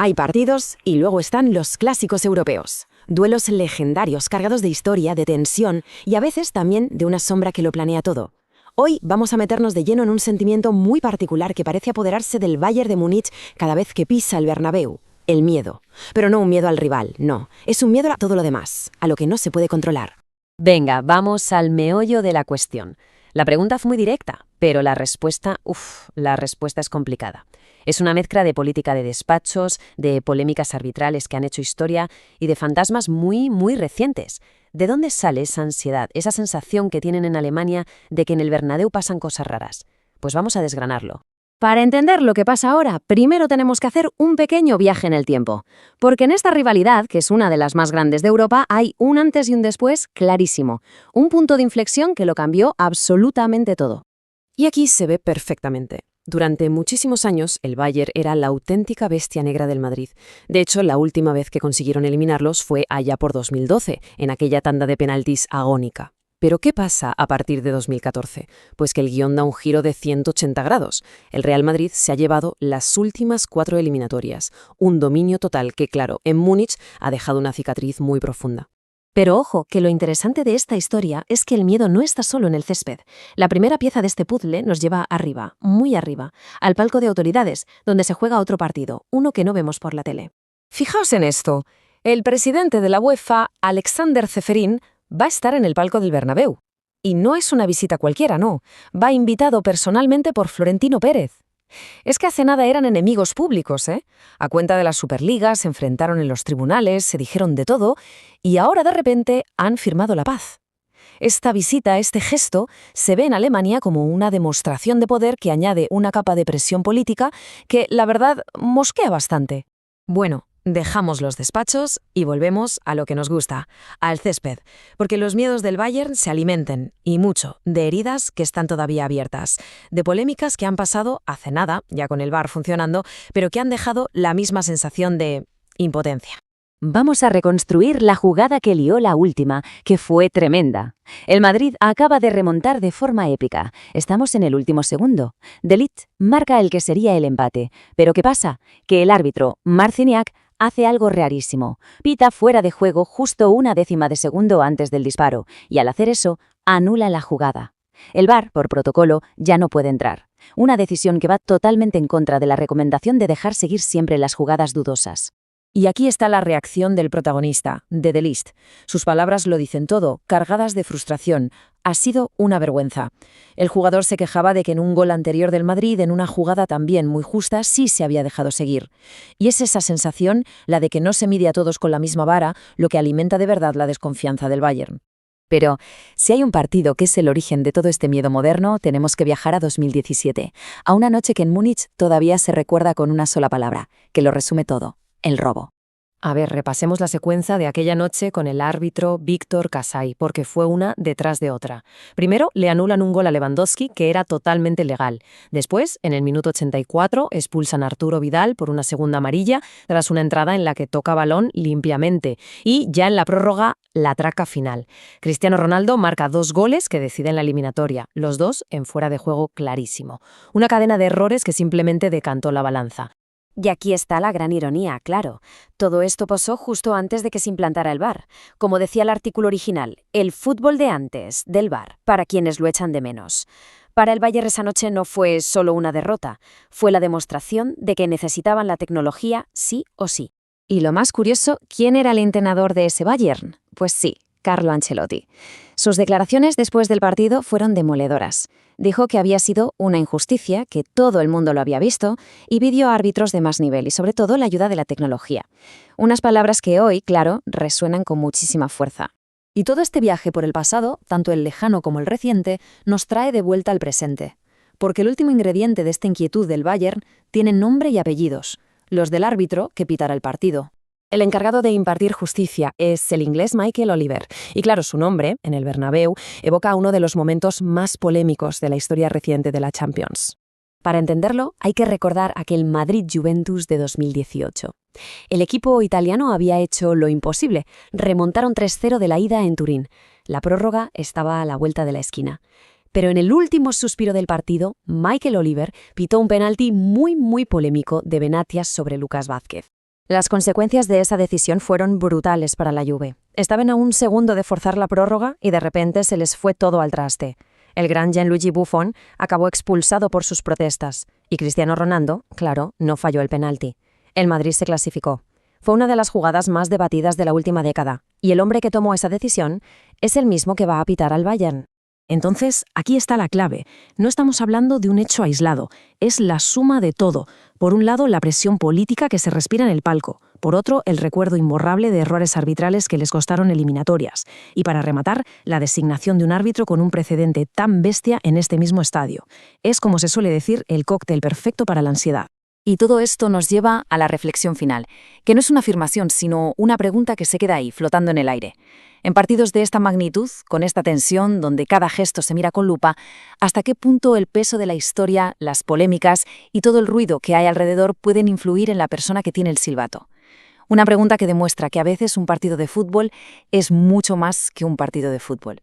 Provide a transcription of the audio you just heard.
Hay partidos y luego están los clásicos europeos. Duelos legendarios cargados de historia, de tensión y a veces también de una sombra que lo planea todo. Hoy vamos a meternos de lleno en un sentimiento muy particular que parece apoderarse del Bayern de Múnich cada vez que pisa el Bernabéu. El miedo. Pero no un miedo al rival, no. Es un miedo a todo lo demás, a lo que no se puede controlar. Venga, vamos al meollo de la cuestión. La pregunta fue muy directa, pero la respuesta es complicada. Es una mezcla de política de despachos, de polémicas arbitrales que han hecho historia y de fantasmas muy, muy recientes. ¿De dónde sale esa ansiedad, esa sensación que tienen en Alemania de que en el Bernabéu pasan cosas raras? Pues vamos a desgranarlo. Para entender lo que pasa ahora, primero tenemos que hacer un pequeño viaje en el tiempo. Porque en esta rivalidad, que es una de las más grandes de Europa, hay un antes y un después clarísimo. Un punto de inflexión que lo cambió absolutamente todo. Y aquí se ve perfectamente. Durante muchísimos años, el Bayern era la auténtica bestia negra del Madrid. De hecho, la última vez que consiguieron eliminarlos fue allá por 2012, en aquella tanda de penaltis agónica. ¿Pero qué pasa a partir de 2014? Pues que el guión da un giro de 180 grados. El Real Madrid se ha llevado las últimas 4 eliminatorias, un dominio total que, claro, en Múnich ha dejado una cicatriz muy profunda. Pero ojo, que lo interesante de esta historia es que el miedo no está solo en el césped. La primera pieza de este puzzle nos lleva arriba, muy arriba, al palco de autoridades, donde se juega otro partido, uno que no vemos por la tele. Fijaos en esto. El presidente de la UEFA, Alexander Ceferin, va a estar en el palco del Bernabéu. Y no es una visita cualquiera, no. Va invitado personalmente por Florentino Pérez. Es que hace nada eran enemigos públicos, ¿eh? A cuenta de la Superliga, se enfrentaron en los tribunales, se dijeron de todo, y ahora de repente han firmado la paz. Esta visita, este gesto, se ve en Alemania como una demostración de poder que añade una capa de presión política que, la verdad, mosquea bastante. Bueno, dejamos los despachos y volvemos a lo que nos gusta, al césped, porque los miedos del Bayern se alimenten, y mucho, de heridas que están todavía abiertas, de polémicas que han pasado hace nada, ya con el VAR funcionando, pero que han dejado la misma sensación de impotencia. Vamos a reconstruir la jugada que lió la última, que fue tremenda. El Madrid acaba de remontar de forma épica. Estamos en el último segundo. De Ligt marca el que sería el empate. ¿Pero qué pasa? Que el árbitro, Marciniak, hace algo rarísimo. Pita fuera de juego justo 1/10 de segundo antes del disparo, y al hacer eso, anula la jugada. El VAR, por protocolo, ya no puede entrar. Una decisión que va totalmente en contra de la recomendación de dejar seguir siempre las jugadas dudosas. Y aquí está la reacción del protagonista, de Ligt. Sus palabras lo dicen todo, cargadas de frustración. Ha sido una vergüenza. El jugador se quejaba de que en un gol anterior del Madrid, en una jugada también muy justa, sí se había dejado seguir. Y es esa sensación, la de que no se mide a todos con la misma vara, lo que alimenta de verdad la desconfianza del Bayern. Pero, si hay un partido que es el origen de todo este miedo moderno, tenemos que viajar a 2017, a una noche que en Múnich todavía se recuerda con una sola palabra, que lo resume todo: el robo. A ver, repasemos la secuencia de aquella noche con el árbitro Víctor Kasai, porque fue una detrás de otra. Primero, le anulan un gol a Lewandowski, que era totalmente legal. Después, en el minuto 84, expulsan a Arturo Vidal por una segunda amarilla, tras una entrada en la que toca balón limpiamente. Y ya en la prórroga, la traca final. Cristiano Ronaldo marca 2 goles que deciden la eliminatoria, los 2 en fuera de juego clarísimo. Una cadena de errores que simplemente decantó la balanza. Y aquí está la gran ironía, claro. Todo esto pasó justo antes de que se implantara el VAR. Como decía el artículo original, el fútbol de antes del VAR, para quienes lo echan de menos. Para el Bayern esa noche no fue solo una derrota, fue la demostración de que necesitaban la tecnología sí o sí. Y lo más curioso, ¿quién era el entrenador de ese Bayern? Pues sí, Carlo Ancelotti. Sus declaraciones después del partido fueron demoledoras. Dijo que había sido una injusticia, que todo el mundo lo había visto, y pidió a árbitros de más nivel y sobre todo la ayuda de la tecnología. Unas palabras que hoy, claro, resuenan con muchísima fuerza. Y todo este viaje por el pasado, tanto el lejano como el reciente, nos trae de vuelta al presente. Porque el último ingrediente de esta inquietud del Bayern tiene nombre y apellidos, los del árbitro que pitará el partido. El encargado de impartir justicia es el inglés Michael Oliver. Y claro, su nombre, en el Bernabéu, evoca uno de los momentos más polémicos de la historia reciente de la Champions. Para entenderlo, hay que recordar aquel Madrid-Juventus de 2018. El equipo italiano había hecho lo imposible. Remontaron 3-0 de la ida en Turín. La prórroga estaba a la vuelta de la esquina. Pero en el último suspiro del partido, Michael Oliver pitó un penalti muy polémico de Benatia sobre Lucas Vázquez. Las consecuencias de esa decisión fueron brutales para la Juve. Estaban a un segundo de forzar la prórroga y de repente se les fue todo al traste. El gran Gianluigi Buffon acabó expulsado por sus protestas y Cristiano Ronaldo, claro, no falló el penalti. El Madrid se clasificó. Fue una de las jugadas más debatidas de la última década, y el hombre que tomó esa decisión es el mismo que va a pitar al Bayern. Entonces, aquí está la clave. No estamos hablando de un hecho aislado, es la suma de todo. Por un lado, la presión política que se respira en el palco. Por otro, el recuerdo imborrable de errores arbitrales que les costaron eliminatorias. Y para rematar, la designación de un árbitro con un precedente tan bestia en este mismo estadio. Es, como se suele decir, el cóctel perfecto para la ansiedad. Y todo esto nos lleva a la reflexión final, que no es una afirmación, sino una pregunta que se queda ahí, flotando en el aire. En partidos de esta magnitud, con esta tensión, donde cada gesto se mira con lupa, ¿hasta qué punto el peso de la historia, las polémicas y todo el ruido que hay alrededor pueden influir en la persona que tiene el silbato? Una pregunta que demuestra que a veces un partido de fútbol es mucho más que un partido de fútbol.